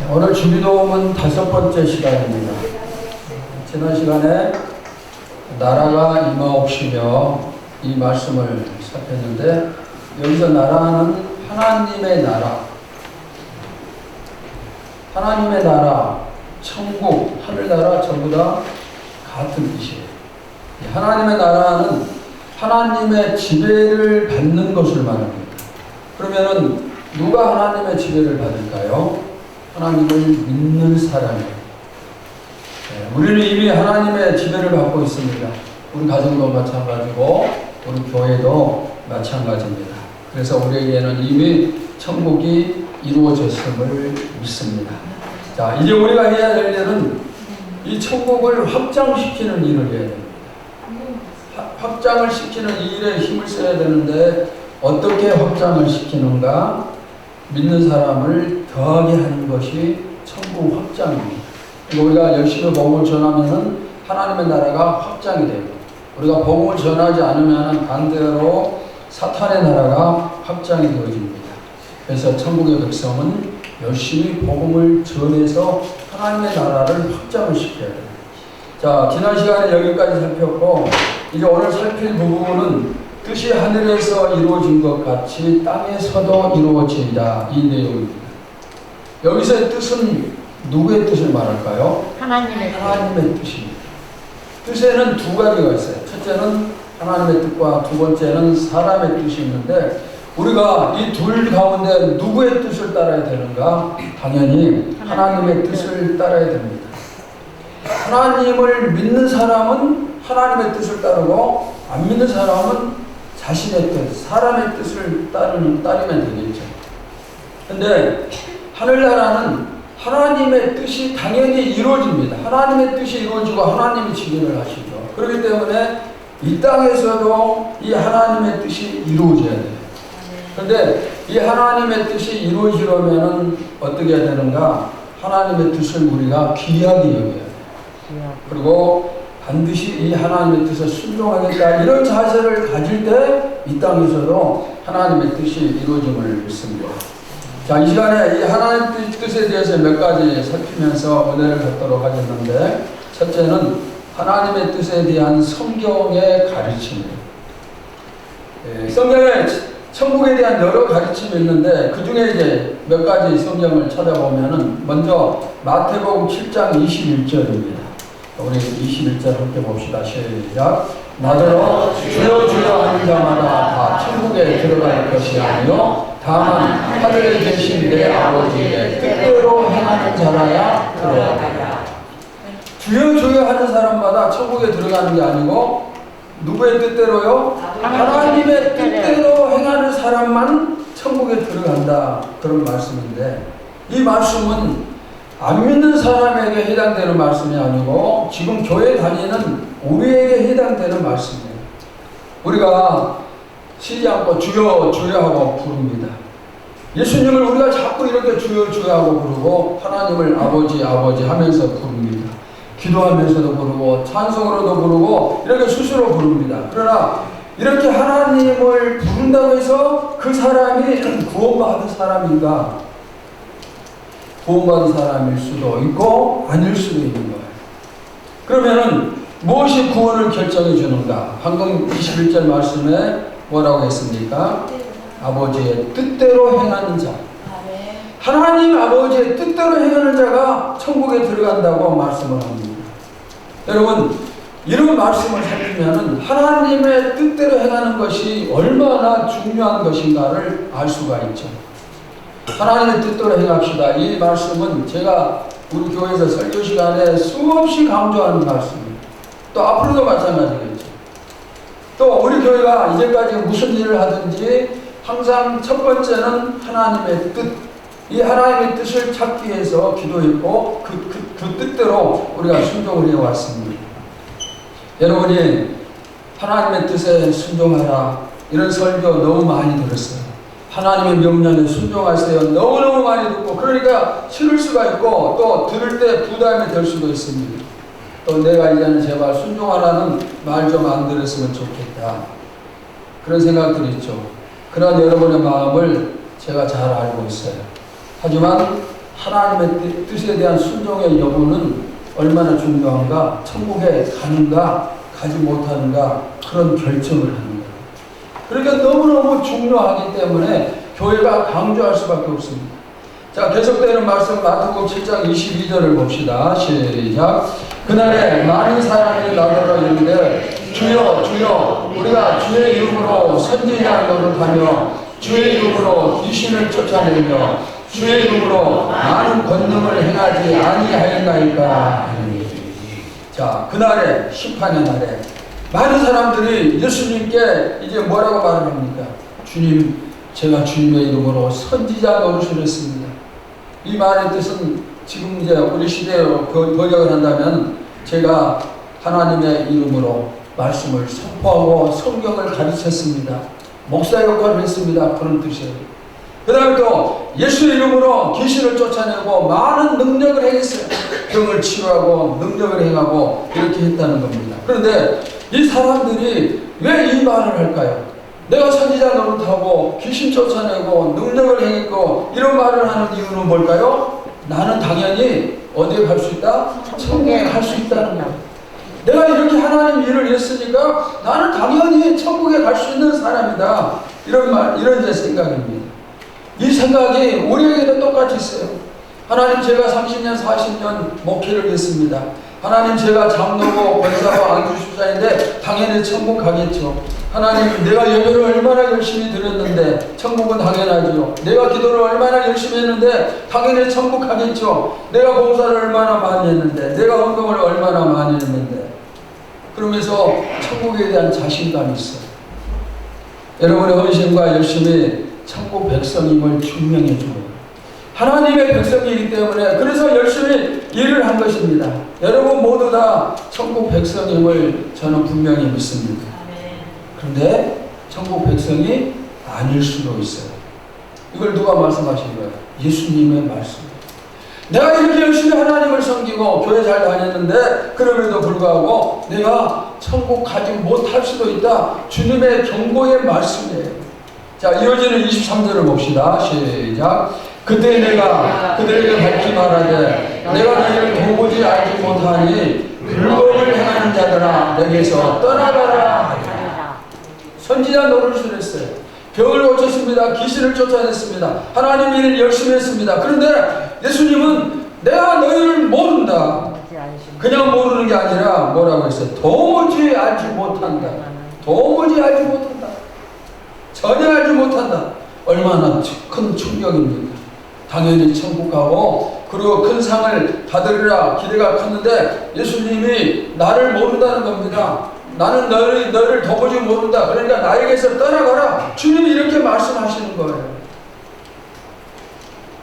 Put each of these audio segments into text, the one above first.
오늘 주기도문은 5번째 시간입니다. 지난 시간에 나라가 임하옵시며 이 말씀을 살폈는데, 여기서 나라는 하나님의 나라, 하나님의 나라, 천국, 하늘나라 전부 다 같은 뜻이에요. 하나님의 나라는 하나님의 지배를 받는 것을 말합니다. 그러면은 누가 하나님의 지배를 받을까요? 하나님을 믿는 사람이에요. 우리는 이미 하나님의 지배를 받고 있습니다. 우리 가정도 마찬가지고 우리 교회도 마찬가지입니다. 그래서 우리에게는 이미 천국이 이루어졌음을 믿습니다. 자, 이제 우리가 해야 될 일은 이 천국을 확장시키는 일을 해야 됩니다. 확장을 시키는 이 일에 힘을 써야 되는데, 어떻게 확장을 시키는가? 믿는 사람을 더하게 하는 것이 천국 확장입니다. 우리가 열심히 복음을 전하면은 하나님의 나라가 확장이 되고, 우리가 복음을 전하지 않으면 반대로 사탄의 나라가 확장이 되어집니다. 그래서 천국의 백성은 열심히 복음을 전해서 하나님의 나라를 확장을 시켜야 돼요. 자, 지난 시간에 여기까지 살폈고, 이제 오늘 살필 부분은 뜻이 하늘에서 이루어진 것 같이 땅에서도 이루어지리라, 이 내용입니다. 여기서의 뜻은 누구의 뜻을 말할까요? 하나님의 뜻입니다. 뜻에는 두 가지가 있어요. 첫째는 하나님의 뜻과 두 번째는 사람의 뜻이 있는데, 우리가 이 둘 가운데 누구의 뜻을 따라야 되는가? 당연히 하나님의 뜻을 따라야 됩니다. 하나님을 믿는 사람은 하나님의 뜻을 따르고, 안 믿는 사람은 자신의 뜻, 사람의 뜻을 따르면 되겠죠. 근데 하늘나라는 하나님의 뜻이 당연히 이루어집니다. 하나님의 뜻이 이루어지고 하나님이 지배를 하시죠. 그렇기 때문에 이 땅에서도 이 하나님의 뜻이 이루어져야 돼요. 그런데 이 하나님의 뜻이 이루어지려면 어떻게 해야 되는가? 하나님의 뜻을 우리가 귀하게 여겨야 돼요. 그리고 반드시 이 하나님의 뜻에 순종하겠다, 이런 자세를 가질 때 이 땅에서도 하나님의 뜻이 이루어짐을 믿습니다. 자, 이 시간에 이 하나님의 뜻에 대해서 몇 가지 살피면서 은혜를 갖도록 하겠는데, 첫째는 하나님의 뜻에 대한 성경의 가르침입니다. 성경에 천국에 대한 여러 가르침이 있는데, 그 중에 이제 몇 가지 성경을 찾아보면은, 먼저 마태복음 7장 21절입니다. 우리 21절 함께 봅시다. 시작. 나더러 주여 주여 하는 자마다 다 천국에 들어갈 것이 아니요 다만 하늘에 계신 내 아버지의 뜻대로 행하는 자라야 들어가리라. 주여 주여 하는 사람마다 천국에 들어가는 게 아니고, 누구의 뜻대로요? 하나님의 뜻대로 행하는 사람만 천국에 들어간다, 그런 말씀인데, 이 말씀은 안 믿는 사람에게 해당되는 말씀이 아니고 지금 교회 다니는 우리에게 해당되는 말씀이에요. 우리가 쉬지 않고 주여 주여 하고 부릅니다. 예수님을 우리가 자꾸 이렇게 주여 주여 하고 부르고, 하나님을 아버지 아버지 하면서 부릅니다. 기도하면서도 부르고 찬송으로도 부르고 이렇게 스스로 부릅니다. 그러나 이렇게 하나님을 부른다고 해서 그 사람이 구원받은 사람인가? 구원받은 사람일 수도 있고 아닐 수도 있는 거예요. 그러면은 무엇이 구원을 결정해 주는가? 방금 21절 말씀에 뭐라고 했습니까? 아버지의 뜻대로 행하는 자. 하나님 아버지의 뜻대로 행하는 자가 천국에 들어간다고 말씀을 합니다. 여러분, 이런 말씀을 살피면은 하나님의 뜻대로 행하는 것이 얼마나 중요한 것인가를 알 수가 있죠. 하나님의 뜻대로 행합시다. 이 말씀은 제가 우리 교회에서 설교 시간에 수없이 강조하는 말씀입니다. 또 앞으로도 마찬가지겠죠. 또 우리 교회가 이제까지 무슨 일을 하든지 항상 첫 번째는 하나님의 뜻, 이 하나님의 뜻을 찾기 위해서 기도했고, 그 뜻대로 우리가 순종을 해왔습니다. 여러분이 하나님의 뜻에 순종하라, 이런 설교 너무 많이 들었어요. 하나님의 명령에 순종하세요, 너무너무 많이 듣고, 그러니까 싫을 수가 있고 또 들을 때 부담이 될 수도 있습니다. 또 내가 이제는 제발 순종하라는 말 좀 안 들었으면 좋겠다, 그런 생각들이 있죠. 그런 여러분의 마음을 제가 잘 알고 있어요. 하지만 하나님의 뜻에 대한 순종의 여부는 얼마나 중요한가? 천국에 가는가 가지 못하는가 그런 결정을 하는 거예요. 그러니까 너무너무 중요하기 때문에 교회가 강조할 수밖에 없습니다. 자, 계속되는 말씀 마태복음 7장 22절을 봅시다. 시작. 그날에 많은 사람이 나더러 이르되 주여 주여 우리가 주의 이름으로 선지자 노릇하며 주의 이름으로 귀신을 쫓아내며 주의 이름으로 많은 권능을 행하지 아니하였나이까. 자, 그날에 심판의 날에 많은 사람들이 예수님께 이제 뭐라고 말을 합니까? 주님, 제가 주님의 이름으로 선지자 노릇을 했습니다. 이 말의 뜻은 지금 이제 우리 시대로 번역을 한다면 제가 하나님의 이름으로 말씀을 선포하고 성경을 가르쳤습니다. 목사 역할을 했습니다. 그런 뜻이에요. 그 다음에 또 예수의 이름으로 귀신을 쫓아내고 많은 능력을 행했어요. 병을 치유하고 능력을 행하고 이렇게 했다는 겁니다. 그런데 이 사람들이 왜 이 말을 할까요? 내가 선지자 노릇하고 귀신 쫓아내고 능력을 행했고 이런 말을 하는 이유는 뭘까요? 나는 당연히 어디에 갈 수 있다? 천국에 갈 수 있다는 거예요. 내가 이렇게 하나님 일을 했으니까 나는 당연히 천국에 갈 수 있는 사람이다. 이런 제 생각입니다. 이 생각이 우리에게도 똑같이 있어요. 하나님, 제가 30년, 40년 목회를 했습니다. 하나님, 제가 장로고 권사고 안수집사인데 당연히 천국 가겠죠. 하나님, 내가 예배를 얼마나 열심히 드렸는데 천국은 당연하죠. 내가 기도를 얼마나 열심히 했는데 당연히 천국 가겠죠. 내가 봉사를 얼마나 많이 했는데, 내가 헌금을 얼마나 많이 했는데, 그러면서 천국에 대한 자신감이 있어요. 여러분의 헌신과 열심히 천국 백성임을 증명해 줘요. 하나님의 백성이기 때문에 그래서 열심히 일을 한 것입니다. 여러분 모두 다 천국 백성임을 저는 분명히 믿습니다. 그런데 천국 백성이 아닐 수도 있어요. 이걸 누가 말씀하신 거예요? 예수님의 말씀. 내가 이렇게 열심히 하나님을 섬기고 교회 잘 다녔는데 그럼에도 불구하고 내가 천국 가지 못할 수도 있다. 주님의 경고의 말씀이에요. 자, 이어지는 23절을 봅시다. 시작. 그때 내가 그들에게 밝히 말하되 내가 너희를 도무지 알지 못하니 불법을 행하는 자들아 내게서 떠나가라 하리라. 선지자 노릇을 했어요. 병을 고쳤습니다. 귀신을 쫓아냈습니다. 하나님 일을 열심히 했습니다. 그런데 예수님은 내가 너희를 모른다. 그냥 모르는 게 아니라 뭐라고 했어요? 도무지 알지 못한다. 도무지 알지 못한다. 전혀 알지 못한다. 얼마나 큰 충격입니까? 당연히 천국 가고 그리고 큰 상을 받으리라 기대가 컸는데 예수님이 나를 모른다는 겁니다. 나는 너를 도무지 모른다. 그러니까 나에게서 떠나가라. 주님이 이렇게 말씀하시는 거예요.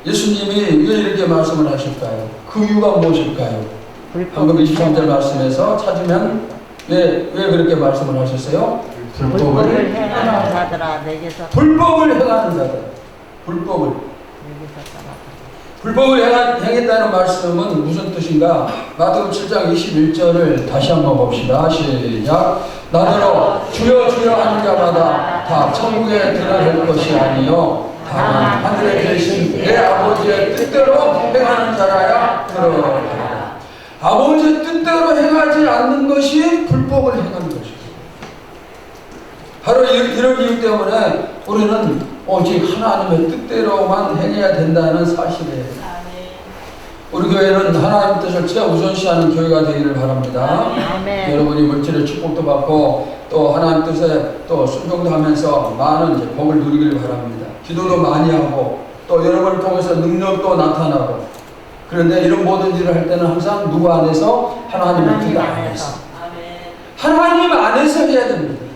예수님이 왜 이렇게 말씀을 하실까요? 그 이유가 무엇일까요? 방금 23절 말씀에서 찾으면 왜 그렇게 말씀을 하셨어요? 불법을 행하는 자들아 내게서 불법을 행하는 자들. 불법을 행했다는 말씀은 무슨 뜻인가? 마태복음 7장 21절을 다시 한번 봅시다. 시작. 나더러 주여 주여 하는 자마다 다 천국에 들어갈 것이 아니요 다만 하늘에 계신 내 아버지의 뜻대로 행하는 자라야 들어가리라. 아버지의 뜻대로 행하지 않는 것이 불법을 행하는 것이죠. 바로 이런 이유 때문에 우리는 오직 하나님의 뜻대로만 행해야 된다는 사실이에요. 우리 교회는 하나님의 뜻을 최우선시하는 교회가 되기를 바랍니다. 아멘. 여러분이 물질의 축복도 받고 또 하나님 뜻에 또 순종도 하면서 많은 복을 누리기를 바랍니다. 기도도 많이 하고 또 여러분을 통해서 능력도 나타나고, 그런데 이런 모든 일을 할 때는 항상 누구 안에서? 하나님의 뜻 안에서. 하나님 안에서 해야 됩니다.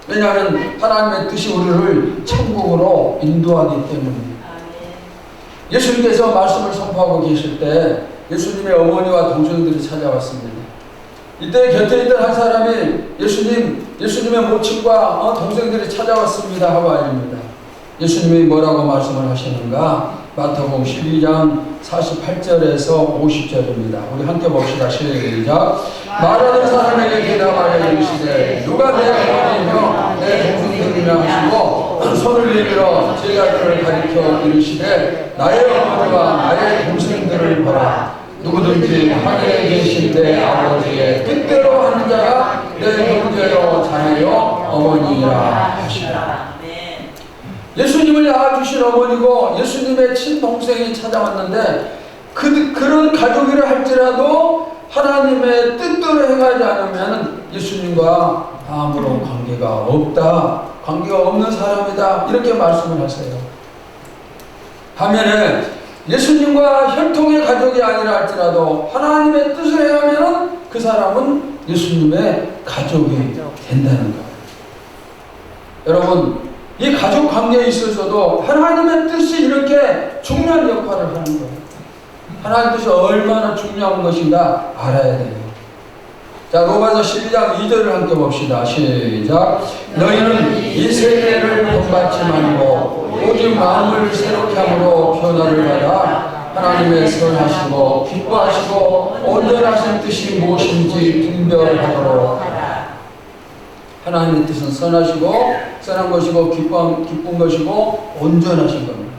왜냐하면 하나님의 뜻이 우리를 천국으로 인도하기 때문입니다. 예수님께서 말씀을 선포하고 계실 때 예수님의 어머니와 동생들이 찾아왔습니다. 이때 곁에 있던 한 사람이 예수님의 모친과 동생들이 찾아왔습니다 하고 알립니다. 예수님이 뭐라고 말씀을 하시는가? 마태복음 12장 48절에서 50절입니다. 우리 함께 봅시다. 시작. 말하는 사람에게 대답하여 이르시되 누가 내 어머니며 내 동생들이냐 하시고 손을 내밀어 제자들을 가리켜 이르시되 나의 어머니와 나의 동생들을 보라. 누구든지 하늘에 계신 내 아버지의 뜻대로 하는 자가 내 형제요 자매요 어머니라 하시라. 예수님을 낳아주신 어머니고 예수님의 친동생이 찾아왔는데 그런 가족이라 할지라도 하나님의 뜻대로 행하지 않으면 예수님과 아무런 관계가 없다. 관계가 없는 사람이다. 이렇게 말씀을 하세요. 반면에 예수님과 혈통의 가족이 아니라 할지라도 하나님의 뜻을 행하면 그 사람은 예수님의 가족이 된다는 거예요. 여러분, 이 가족 관계에 있어서도 하나님의 뜻이 이렇게 중요한 역할을 하는 거예요. 하나님의 뜻이 얼마나 중요한 것인가 알아야 돼요. 자, 로마서 12장 2절을 함께 봅시다. 시작. 너희는 이 세계를 본받지 말고 오직 마음을 새롭게 함으로 변화를 받아 하나님의 선하시고 기뻐하시고 온전하신 뜻이 무엇인지 분별하도록 하라. 하나님의 뜻은 선한 것이고 기쁜 것이고 온전하신 겁니다.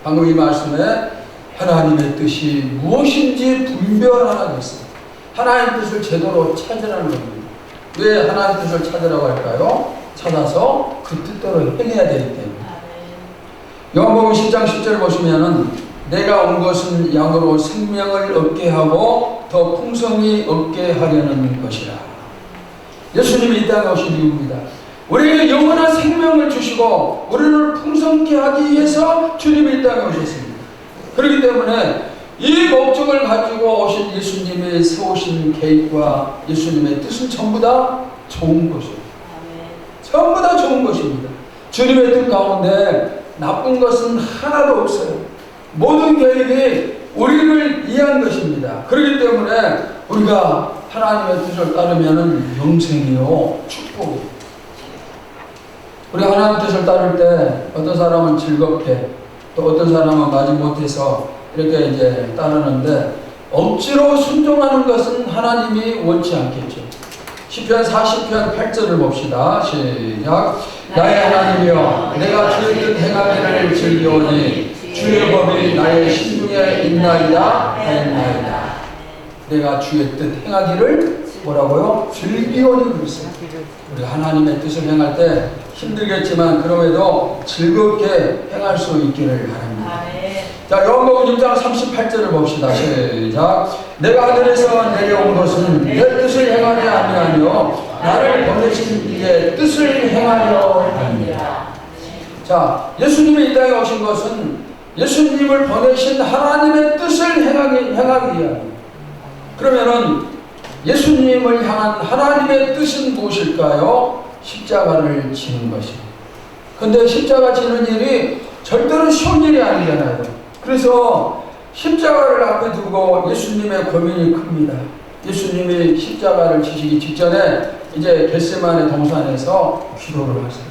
방금 이 말씀에 하나님의 뜻이 무엇인지 분별하라 했어요. 하나님의 뜻을 제대로 찾으라는 겁니다. 왜 하나님의 뜻을 찾으라고 할까요? 찾아서 그 뜻대로 행해야 되기 때문에. 요한복음 10장 10절을 보시면은 내가 온 것은 양으로 생명을 얻게 하고 더 풍성히 얻게 하려는 것이라. 예수님이 이 땅에 오신 이유입니다. 우리에게 영원한 생명을 주시고 우리를 풍성케 하기 위해서 주님이 이 땅에 오셨습니다. 그렇기 때문에 이 목적을 가지고 오신 예수님이 세우신 계획과 예수님의 뜻은 전부 다 좋은 것입니다. 전부 다 좋은 것입니다. 주님의 뜻 가운데 나쁜 것은 하나도 없어요. 모든 계획이 우리를 위한 것입니다. 그렇기 때문에 우리가 하나님의 뜻을 따르면 영생이요 축복이에요. 우리 하나님의 뜻을 따를 때 어떤 사람은 즐겁게 또 어떤 사람은 마지못해서 이렇게 이제 따르는데 억지로 순종하는 것은 하나님이 원치 않겠죠. 시편 40편 8절을 봅시다. 시작. 나의 하나님이여 내가 주의 뜻 행하기를 즐기오니 주의 법이 나의 심중에 있나이다 하였나이다. 내가 주의 뜻 행하기를 뭐라고요? 즐기오니 그랬어요. 우리 하나님의 뜻을 행할 때 힘들겠지만 그럼에도 즐겁게 행할 수 있기를 바랍니다. 자, 요한복음 6장 38절을 봅시다. 시작. 내가 하늘에서 내려온 것은 내 뜻을 행하려 아니하며 나를 보내신 이의 뜻을 행하려 합니다. 자, 예수님이 이 땅에 오신 것은 예수님을 보내신 하나님의 뜻을 행하기 위함입니다. 그러면은 예수님을 향한 하나님의 뜻은 무엇일까요? 십자가를 지는 것입니다. 근데 십자가 지는 일이 절대로 쉬운 일이 아니잖아요. 그래서 십자가를 앞에 두고 예수님의 고민이 큽니다. 예수님이 십자가를 지시기 직전에 이제 겟세마네 동산에서 기도를 하세요.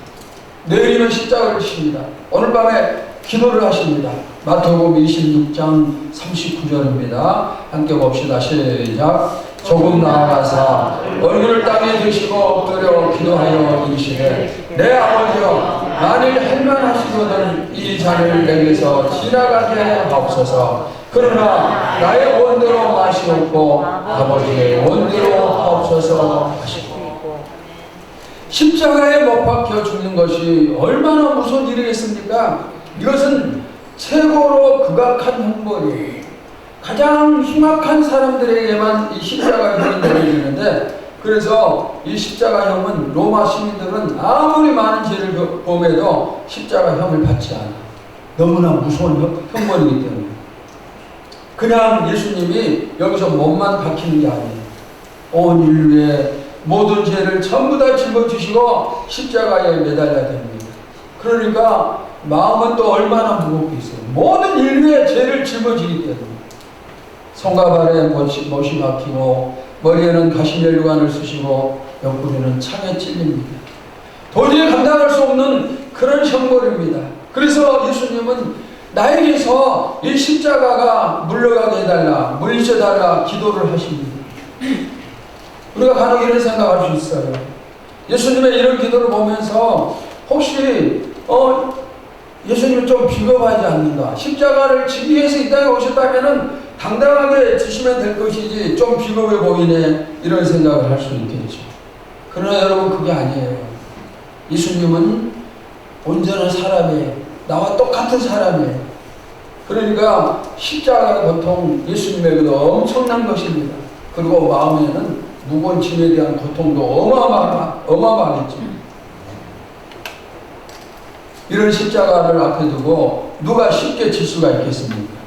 내일이면 십자가를 지십니다. 오늘 밤에 기도를 하십니다. 마태복음 26장 39절입니다. 함께 봅시다. 시작. 조금 나아가사 얼굴을 땅에 드시고 엎드려 기도하여 이르시되 내 아버지여 만일 할만하시거든 이 잔을 내게서 지나가게 하옵소서. 그러나 나의 원대로 마시옵고 아버지의 원대로 하옵소서 하시고. 십자가에 못 박혀 죽는 것이 얼마나 무서운 일이겠습니까? 이것은 최고로 극악한 형벌이 가장 흉악한 사람들에게만 이 십자가형이 내려지는데, 그래서 이 십자가형은 로마 시민들은 아무리 많은 죄를 범해도 십자가형을 받지 않아. 너무나 무서운 형벌이기 때문에. 그냥 예수님이 여기서 몸만 박히는 게 아니에요. 온 인류의 모든 죄를 전부 다 짊어지시고 십자가에 매달려야 됩니다. 그러니까 마음은 또 얼마나 무겁게 있어요. 모든 인류의 죄를 짊어지기 때문에. 손과 발에 못이 박히고 머리에는 가시면류관을 쓰시고 옆구리는 창에 찔립니다. 도저히 감당할 수 없는 그런 형벌입니다. 그래서 예수님은 나에게서 이 십자가가 물러가게 해달라, 물리쳐달라 기도를 하십니다. 우리가 간혹 이런 생각할 수 있어요. 예수님의 이런 기도를 보면서 혹시 예수님은 좀 비겁하지 않는가? 십자가를 지기 위해서 이 땅에 오셨다면은 당당하게 지시면 될 것이지 좀 비겁해 보이네, 이런 생각을 할 수 있겠죠. 그러나 여러분, 그게 아니에요. 예수님은 온전한 사람이에요. 나와 똑같은 사람이에요. 그러니까 십자가의 고통, 예수님에게도 엄청난 것입니다. 그리고 마음에는 무거운 짐에 대한 고통도 어마어마하겠죠. 이런 십자가를 앞에 두고 누가 쉽게 질 수가 있겠습니까?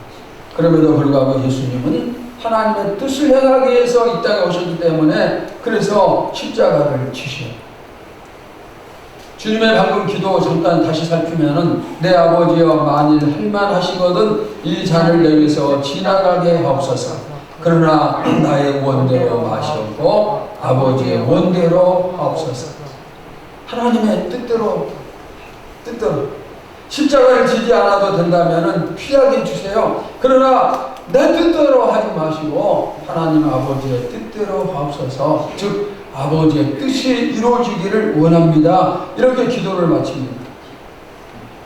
그럼에도 불구하고 예수님은 하나님의 뜻을 행하기 위해서 이 땅에 오셨기 때문에 그래서 십자가를 지셔요. 주님의 방금 기도 잠깐 다시 살피면은 내 아버지여 만일 할만하시거든 이 잔을 내게서 지나가게 하옵소서. 그러나 나의 원대로 마시옵고 아버지의 원대로 하옵소서. 하나님의 뜻대로 십자가를 지지 않아도 된다면은 피하게 주세요. 그러나 내 뜻대로 하지 마시고 하나님 아버지의 뜻대로 하옵소서. 즉 아버지의 뜻이 이루어지기를 원합니다. 이렇게 기도를 마칩니다.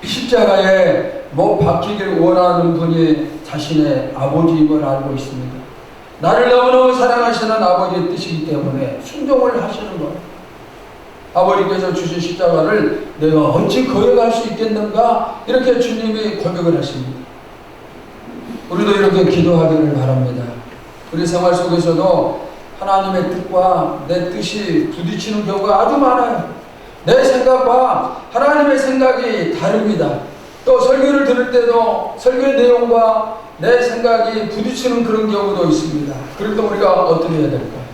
십자가에 못 박히길 원하는 분이 자신의 아버지임을 알고 있습니다. 나를 너무너무 사랑하시는 아버지의 뜻이기 때문에 순종을 하시는 거예요. 아버지께서 주신 십자가를 내가 어찌 거역할 수 있겠는가? 이렇게 주님이 고백을 하십니다. 우리도 이렇게 기도하기를 바랍니다. 우리 생활 속에서도 하나님의 뜻과 내 뜻이 부딪히는 경우가 아주 많아요. 내 생각과 하나님의 생각이 다릅니다. 또 설교를 들을 때도 설교의 내용과 내 생각이 부딪히는 그런 경우도 있습니다. 그럴 때 우리가 어떻게 해야 될까요?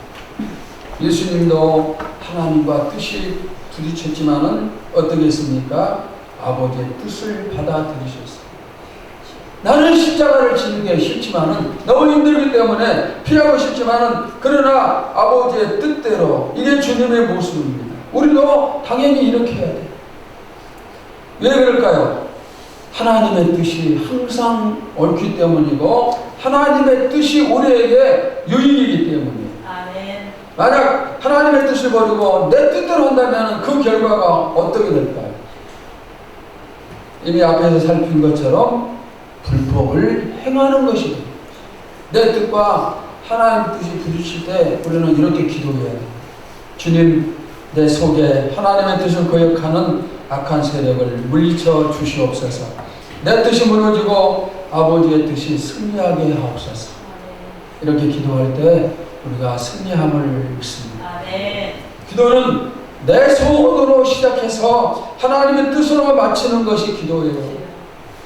예수님도 하나님과 뜻이 부딪혔지만은 어떻게 했습니까? 아버지의 뜻을 받아들이셨어요. 나는 십자가를 지는 게 싫지만은 너무 힘들기 때문에 피하고 싶지만은 그러나 아버지의 뜻대로, 이게 주님의 모습입니다. 우리도 당연히 이렇게 해야 돼요. 왜 그럴까요? 하나님의 뜻이 항상 옳기 때문이고 하나님의 뜻이 우리에게 유익이기 때문이에요. 아멘. 만약 하나님의 뜻을 버리고 내 뜻대로 한다면 그 결과가 어떻게 될까요? 이미 앞에서 살핀 것처럼 불법을 행하는 것입니다. 내 뜻과 하나님의 뜻이 부딪힐 때 우리는 이렇게 기도해야 돼요. 주님, 내 속에 하나님의 뜻을 거역하는 악한 세력을 물리쳐 주시옵소서. 내 뜻이 무너지고 아버지의 뜻이 승리하게 하옵소서. 이렇게 기도할 때 우리가 승리함을 믿습니다. 기도는 내 소원으로 시작해서 하나님의 뜻으로 마치는 것이 기도예요.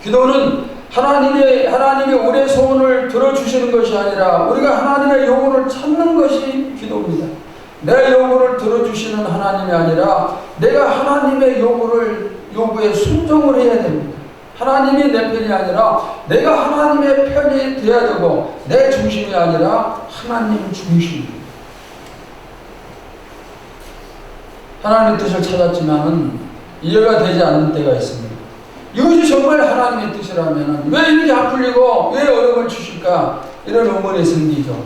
기도는 하나님이 우리의 소원을 들어주시는 것이 아니라 우리가 하나님의 요구를 찾는 것이 기도입니다. 내 요구를 들어주시는 하나님이 아니라 내가 하나님의 요구에 순종을 해야 됩니다. 하나님이 내 편이 아니라 내가 하나님의 편이 되어야 되고 내 중심이 아니라 하나님 중심입니다. 하나님의 뜻을 찾았지만은 이해가 되지 않는 때가 있습니다. 이것이 정말 하나님의 뜻이라면 왜 이렇게 안 풀리고 왜 어려움을 주실까? 이런 의문이 생기죠.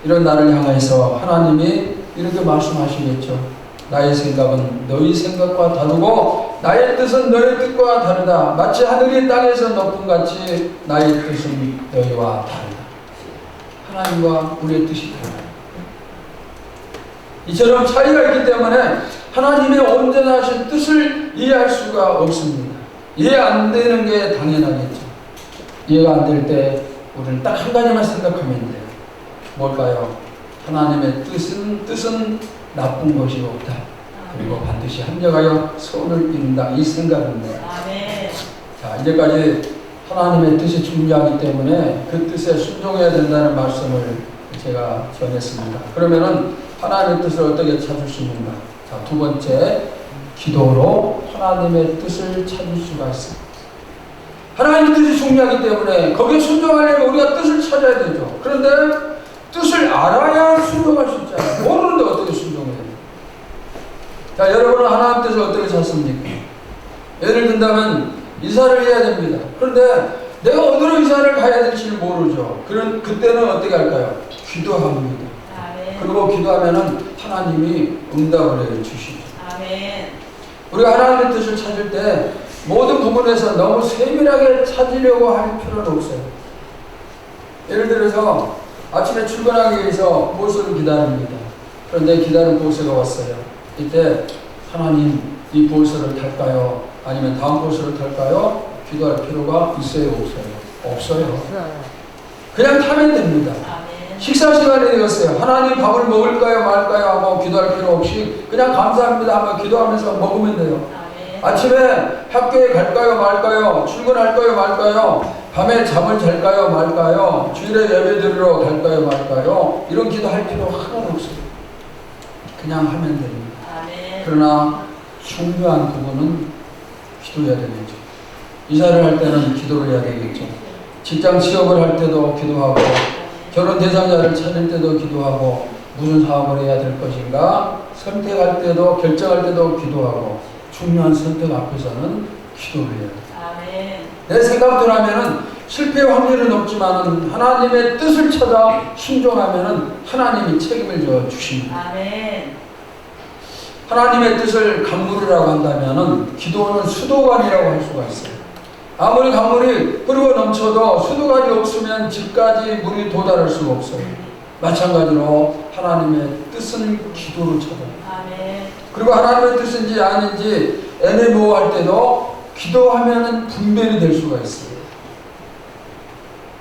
이런 나를 향해서 하나님이 이렇게 말씀하시겠죠. 나의 생각은 너희 생각과 다르고 나의 뜻은 너희 뜻과 다르다. 마치 하늘이 땅에서 높음 같이 나의 뜻은 너희와 다르다. 하나님과 우리의 뜻이 달라요. 이처럼 차이가 있기 때문에 하나님의 온전하신 뜻을 이해할 수가 없습니다. 이해 안 되는 게 당연하겠죠. 이해가 안 될 때 우리는 딱 한 가지만 생각하면 돼요. 뭘까요? 하나님의 뜻은 나쁜 것이 없다. 그리고 반드시 합력하여 선을 이룬다. 이 생각입니다. 자, 이제까지 하나님의 뜻이 중요하기 때문에 그 뜻에 순종해야 된다는 말씀을 제가 전했습니다. 그러면은 하나님의 뜻을 어떻게 찾을 수 있는가? 자, 두 번째, 기도로 하나님의 뜻을 찾을 수가 있습니다. 하나님의 뜻이 중요하기 때문에 거기에 순종하려면 우리가 뜻을 찾아야 되죠. 그런데 뜻을 알아야 순종할 수 있잖아요. 모르는데 어떻게 순종해야 돼요? 자, 여러분은 하나님의 뜻을 어떻게 찾습니까? 예를 든다면 이사를 해야 됩니다. 그런데 내가 어디로 이사를 가야 될지 모르죠. 그때는 어떻게 할까요? 기도합니다. 아멘. 그리고 기도하면은 하나님이 응답을 해 주시죠. 아멘. 우리가 하나님의 뜻을 찾을 때 모든 부분에서 너무 세밀하게 찾으려고 할 필요는 없어요. 예를 들어서 아침에 출근하기 위해서 버스를 기다립니다. 그런데 기다린 버스가 왔어요. 이때 하나님 이 버스를 탈까요? 아니면 다음 버스를 탈까요? 기도할 필요가 있어요? 없어요? 없어요. 그냥 타면 됩니다. 아멘. 식사 시간이 되었어요. 하나님 밥을 먹을까요 말까요 하고 기도할 필요 없이 그냥 감사합니다 하며 기도하면서 먹으면 돼요. 아멘. 아침에 학교에 갈까요 말까요? 출근할까요 말까요? 밤에 잠을 잘까요 말까요? 주일에 예배 드리러 갈까요 말까요? 이런 기도할 필요 하나도 없어요. 그냥 하면 됩니다. 아멘. 그러나 중요한 부분은 기도해야 되겠죠. 이사를 할 때는 기도를 해야 되겠죠. 직장 취업을 할 때도 기도하고 결혼 대상자를 찾을 때도 기도하고 무슨 사업을 해야 될 것인가 선택할 때도 결정할 때도 기도하고 중요한 선택 앞에서는 기도를 해야 돼요. 아멘. 내 생각대로라면은 실패 확률은 없지만은 하나님의 뜻을 찾아 순종하면은 하나님이 책임을 져 주십니다. 아멘. 하나님의 뜻을 강물이라고 한다면은 기도는 수도관이라고 할 수가 있어요. 아무리 강물이 흐르고 넘쳐도 수도관이 없으면 집까지 물이 도달할 수가 없어요. 마찬가지로 하나님의 뜻은 기도로 찾아요. 아멘. 그리고 하나님의 뜻인지 아닌지 애매모호할 때도 기도하면은 분별이 될 수가 있어요.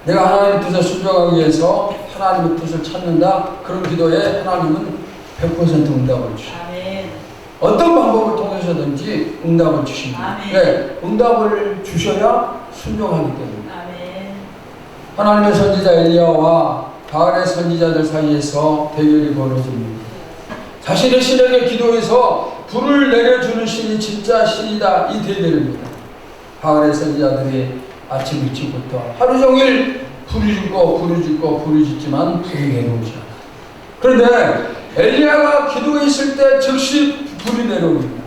내가 하나님의 뜻에 순종하기 위해서 하나님의 뜻을 찾는다. 그런 기도에 하나님은 100% 응답을 주십니다. 아멘. 어떤 방법을 통해서든지 응답을 주십니다. 아멘. 네, 응답을 주셔야 순종하기 때문에. 아멘. 하나님의 선지자 엘리야와 바알의 선지자들 사이에서 대결이 벌어집니다. 자신의 신에게 기도해서 불을 내려주는 신이 진짜 신이다. 이 대결입니다. 바알의 선지자들이 아침 일찍부터 하루 종일 불이 죽고 짓지만 불이 내려오지 않아. 그런데 엘리야가 기도했을 때 즉시 불이 내려옵니다.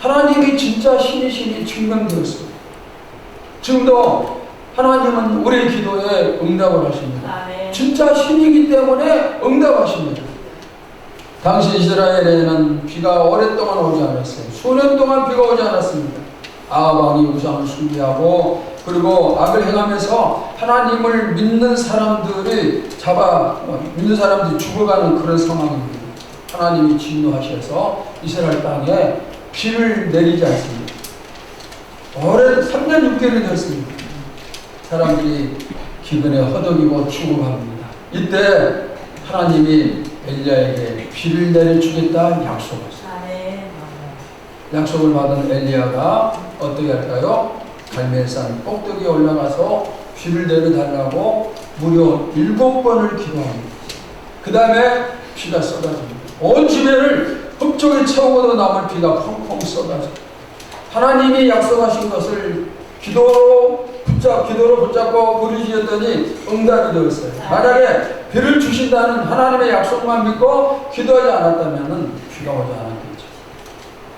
하나님이 진짜 신이시니 증명되었어요. 지금도 하나님은 우리의 기도에 응답을 하십니다. 아멘. 진짜 신이기 때문에 응답하십니다. 당시 이스라엘에는 비가 오랫동안 오지 않았어요. 수년 동안 비가 오지 않았습니다. 아합 왕이 우상을 숭배하고 그리고 악을 행하면서 하나님을 믿는 사람들이 죽어가는 그런 상황입니다. 하나님이 진노하셔서 이스라엘 땅에 비를 내리지 않습니다. 오랜 3년 6개월이 되었습니다. 사람들이 기근에 허덕이고 죽어갑니다. 이때 하나님이 엘리야에게 비를 내려주겠다 약속했어요. 아멘. 약속을 받은 엘리야가 어떻게 할까요? 갈멜산 꼭대기에 올라가서 비를 내려달라고 무려 7번을 기도합니다. 그 다음에 비가 쏟아집니다. 온 주변을 흡족히 채우고도 남을 비가 펑펑 쏟아져. 하나님이 약속하신 것을 기도로 붙잡고 부르짖었더니 응답이 되었어요. 만약에 비를 주신다는 하나님의 약속만 믿고 기도하지 않았다면 비가 오지 않았겠죠.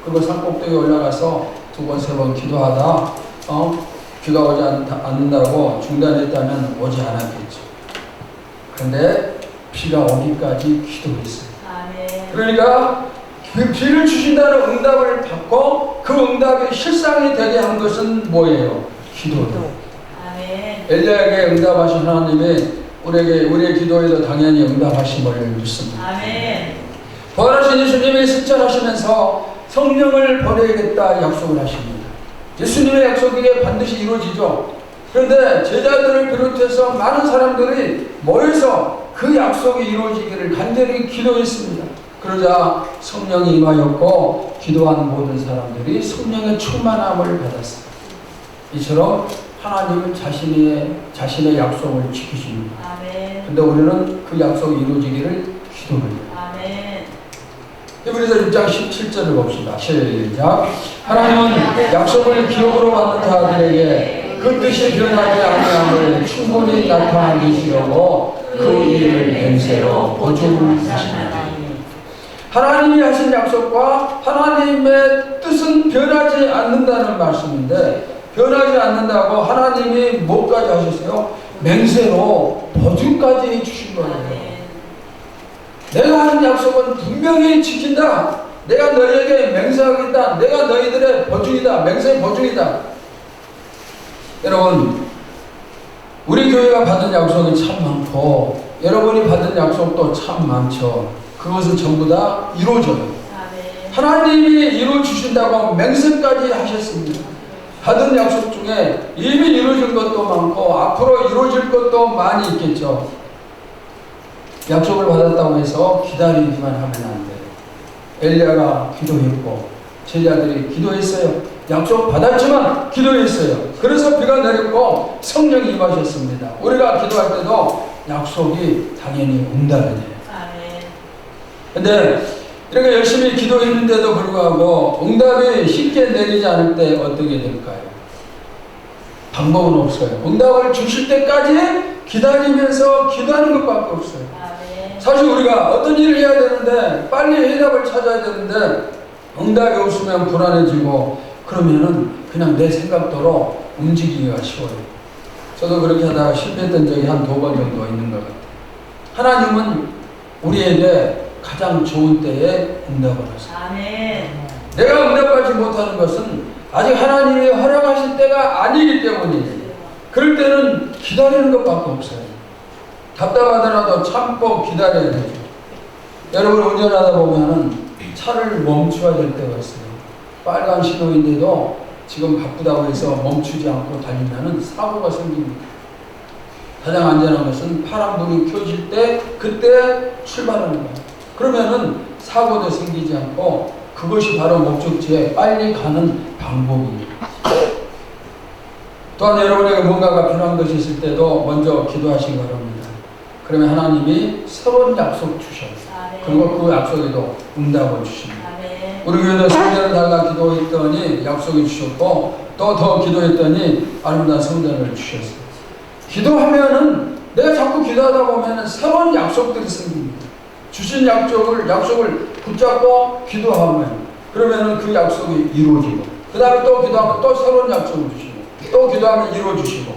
그리고 산꼭대기에 올라가서 2번, 3번 기도하다 비가 오지 않는다고 중단했다면 오지 않았겠죠. 그런데 비가 오기까지 기도했어요. 아멘. 그러니까 비를 주신다는 응답을 받고 그 응답이 실상이 되게 한 것은 뭐예요? 기도예요. 아멘. 엘리야에게 응답하신 하나님이 우리의 기도에도 당연히 응답하심을 믿습니다. 아멘. 부활하신 예수님이 승천하시면서 성령을 보내겠다 약속을 하십니다. 예수님의 약속이 반드시 이루어지죠. 그런데 제자들을 비롯해서 많은 사람들이 모여서 그 약속이 이루어지기를 간절히 기도했습니다. 그러자 성령이 임하였고 기도한 모든 사람들이 성령의 충만함을 받았습니다. 이처럼 하나님은 자신의 약속을 지키십니다. 아멘. 근데 우리는 그 약속이 이루어지기를 기도를 해요. 아멘. 히브리서 6장 17절을 봅시다. 시작. 하나님은 약속을 기업으로 받는 자들에게 그 뜻이 변하지 아니함을 충분히 나타내시려고 그 일을 맹세로 보증하십니다. 하나님이 하신 약속과 하나님의 뜻은 변하지 않는다는 말씀인데 변하지 않는다고 하나님이 뭐까지 하셨어요? 맹세로 보증까지 해주신 거예요. 아멘. 내가 하는 약속은 분명히 지킨다. 내가 너희에게 맹세하겠다. 내가 너희들의 보증이다. 맹세의 보증이다. 여러분, 우리 교회가 받은 약속이 참 많고 여러분이 받은 약속도 참 많죠. 그것은 전부 다 이루어져요. 아멘. 하나님이 이루어주신다고 맹세까지 하셨습니다. 받은 약속 중에 이미 이루어진 것도 많고 앞으로 이루어질 것도 많이 있겠죠. 약속을 받았다고 해서 기다리기만 하면 안 돼요. 엘리야가 기도했고 제자들이 기도했어요. 약속 받았지만 기도했어요. 그래서 비가 내렸고 성령이 임하셨습니다. 우리가 기도할 때도 약속이 당연히 응답이 돼요. 아멘. 근데 이렇게 열심히 기도했는데도 불구하고 응답이 쉽게 내리지 않을 때 어떻게 될까요? 방법은 없어요. 응답을 주실 때까지 기다리면서 기도하는 것밖에 없어요. 아멘. 사실 우리가 어떤 일을 해야 되는데 빨리 해답을 찾아야 되는데 응답이 없으면 불안해지고 그러면은 그냥 내 생각대로 움직이기가 쉬워요. 저도 그렇게 하다가 실패했던 적이 한 2번 정도 있는 것 같아요. 하나님은 우리에게 가장 좋은 때에 응답을 하세요. 아멘. 내가 응답하지 못하는 것은 아직 하나님이 허락하실 때가 아니기 때문이에요. 그럴 때는 기다리는 것밖에 없어요. 답답하더라도 참고 기다려야 되죠. 여러분 운전하다 보면은 차를 멈춰야 될 때가 있어요. 빨간 신호인데도 지금 바쁘다고 해서 멈추지 않고 달리면은 사고가 생깁니다. 가장 안전한 것은 파란불이 켜질 때 그때 출발하는 거예요. 그러면은 사고도 생기지 않고 그것이 바로 목적지에 빨리 가는 방법입니다. 또한 여러분에게 뭔가가 필요한 것이 있을 때도 먼저 기도하시기 바랍니다. 그러면 하나님이 새로운 약속 주셔요. 그리고 그 약속에도 응답을 주십니다. 아멘. 우리 교회도 3년을 달라 기도했더니 약속을 주셨고 또 더 기도했더니 아름다운 성전을 주셨어요. 기도하면은 내가 자꾸 기도하다 보면은 새로운 약속들이 생깁니다. 주신 약속을 붙잡고 기도하면 그러면은 그 약속이 이루어지고 그 다음에 또 기도하면 또 새로운 약속을 주시고 또 기도하면 이루어주시고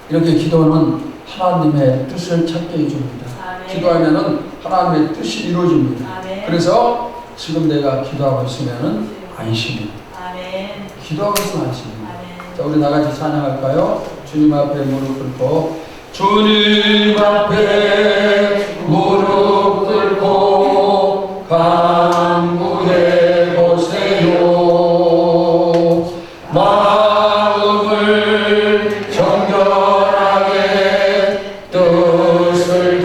이렇게 기도는 하나님의 뜻을 찾게 해줍니다. 아멘. 기도하면은 하나님의 뜻이 이루어집니다. 아멘. 그래서 지금 내가 기도하고 있으면은 안심입니다. 아멘. 기도하고 있으면 안심입니다. 아멘. 자, 우리 다 같이 찬양할까요? 주님 앞에 무릎 꿇고 주님 앞에 무릎 꿇고 간구해 보세요. 마음을 정결하게 뜻을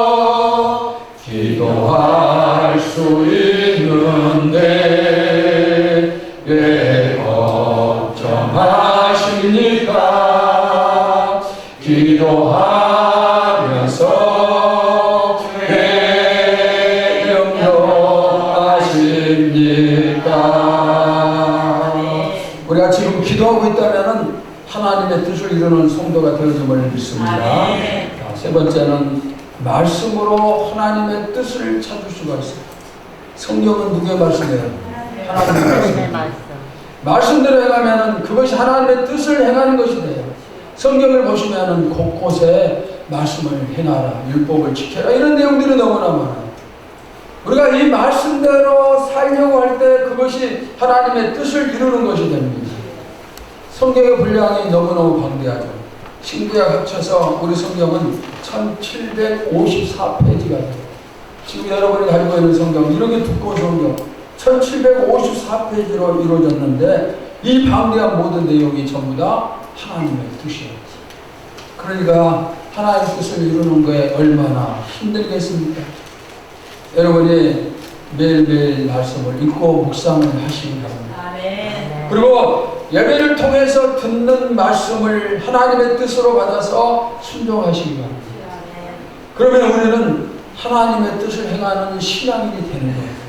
다하여 기도할 수 있는데 왜 걱정하십니까? 기도하면서 왜 염려하십니까? 우리가 지금 기도하고 있다면 하나님의 뜻을 이루는 성도가 되어짐을 믿습니다. 아멘. 자, 세 번째는 말씀으로 하나님의 뜻을 찾을 수가 있어요. 성경은 누구의 말씀이에요? 하나님의 말씀. 말씀대로 행하면은 그것이 하나님의 뜻을 행하는 것이 돼요. 성경을 보시면은 곳곳에 말씀을 행하라, 율법을 지켜라 이런 내용들이 너무나 많아요. 우리가 이 말씀대로 살려고 할 때 그것이 하나님의 뜻을 이루는 것이 됩니다. 성경의 분량이 너무너무 방대하죠. 신구약 합쳐서 우리 성경은 1754페이지가 돼요. 지금 여러분이 가지고 있는 성경 이렇게 두꺼운 성경 1754페이지로 이루어졌는데 이 방대한 모든 내용이 전부 다 하나님의 뜻이에요. 그러니까 하나님의 뜻을 이루는 거에 얼마나 힘들겠습니까? 여러분이 매일매일 말씀을 읽고 묵상을 하시기 바랍니다. 아멘. 그리고 예배를 통해서 듣는 말씀을 하나님의 뜻으로 받아서 순종하시기 바랍니다. 아멘. 그러면 우리는 하나님의 뜻을 행하는 신앙인이 되는 거예요.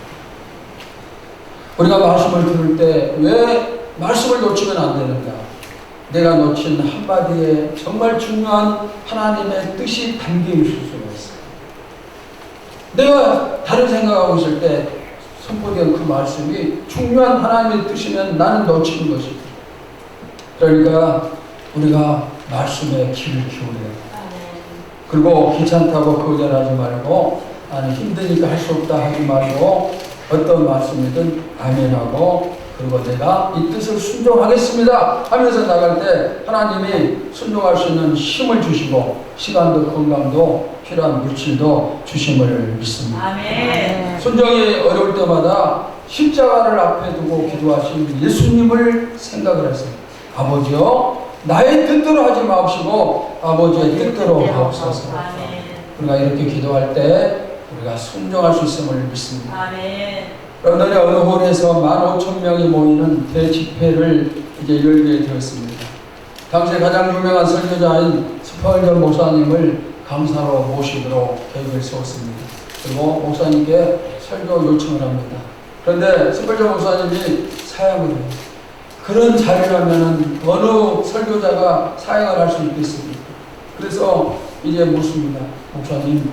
우리가 말씀을 들을 때 왜 말씀을 놓치면 안 되는가? 내가 놓친 한마디에 정말 중요한 하나님의 뜻이 담겨 있을 수가 있어요. 내가 다른 생각하고 있을 때 선포된 그 말씀이 중요한 하나님의 뜻이면 나는 놓치는 것이다. 그러니까 우리가 말씀에 귀를 기울여야 돼. 그리고 귀찮다고 거절하지 말고 나는 힘드니까 할 수 없다 하지 말고 어떤 말씀이든 아멘하고 그리고 내가 이 뜻을 순종하겠습니다 하면서 나갈 때 하나님이 순종할 수 있는 힘을 주시고 시간도 건강도 필요한 물질도 주심을 믿습니다. 아멘. 순종이 어려울 때마다 십자가를 앞에 두고 기도하신 예수님을 생각을 했어요. 아버지요 나의 뜻대로 하지 마옵시고 아버지의 뜻대로 하옵소서. 아멘. 우리가 이렇게 기도할 때 우리가 순종할 수 있음을 믿습니다. 아멘. 오늘의 어느 홀에서 15,000명이 모이는 대집회를 이제 열게 되었습니다. 당시 가장 유명한 설교자인 스펄전 목사님을 강사로 모시도록 계획을 세웠습니다. 그리고 목사님께 설교 요청을 합니다. 그런데 스펄전 목사님이 사양을 해요. 그런 자리라면 어느 설교자가 사양을 할 수 있겠습니까? 그래서 이제 묻습니다. 목사님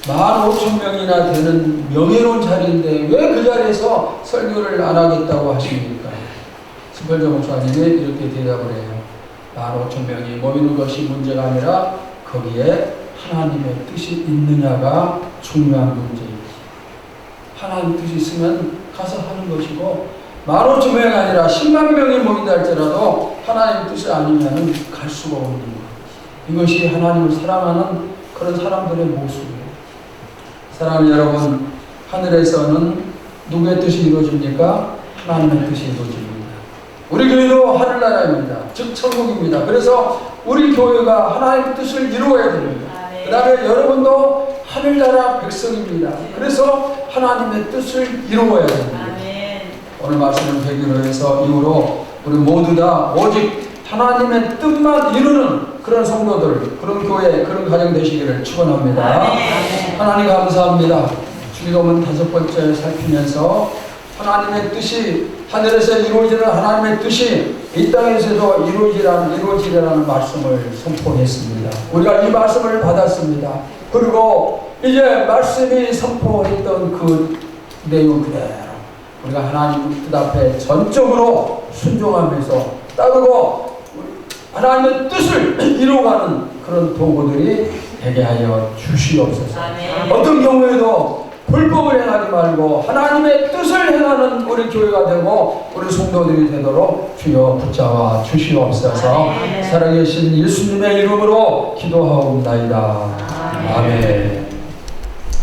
15,000명이나 되는 명예로운 자리인데 왜 그 자리에서 설교를 안 하겠다고 하십니까? 스펄전 목사님이 이렇게 대답을 해요. 15,000명이 모이는 것이 문제가 아니라 거기에 하나님의 뜻이 있느냐가 중요한 문제입니다. 하나님 뜻이 있으면 가서 하는 것이고 15,000명이 아니라 10만 명이 모인다 할지라도 하나님 뜻이 아니면 갈 수가 없는 거예요. 이것이 하나님을 사랑하는 그런 사람들의 모습이에요. 사랑하는 여러분, 하늘에서는 누구의 뜻이 이루어집니까? 하나님의 뜻이 이루어집니다. 우리 교회도 하늘나라입니다. 즉 천국입니다. 그래서 우리 교회가 하나님의 뜻을 이루어야 됩니다. 그 다음에 여러분도 하늘나라 백성입니다. 그래서 하나님의 뜻을 이루어야 됩니다. 오늘 말씀을 계기로 해서 이후로 우리 모두 다 오직 하나님의 뜻만 이루는 그런 성도들, 그런 교회, 그런 가정 되시기를 축원합니다. 하나님 감사합니다. 주기도문 5번째 살피면서 하나님의 뜻이 하늘에서 이루어지는 하나님의 뜻이 이 땅에서도 이루어지라는 말씀을 선포했습니다. 우리가 이 말씀을 받았습니다. 그리고 이제 말씀이 선포했던 그 내용 그대로 우리가 하나님 뜻 앞에 전적으로 순종하면서 따르고 하나님의 뜻을 이루어가는 그런 도구들이 되게 하여 주시옵소서. 어떤 경우에도 불법을 행하지 말고 하나님의 뜻을 행하는 우리 교회가 되고 우리 성도들이 되도록 주여 붙잡아 주시옵소서. 살아계신 예수님의 이름으로 기도하옵나이다. 아멘.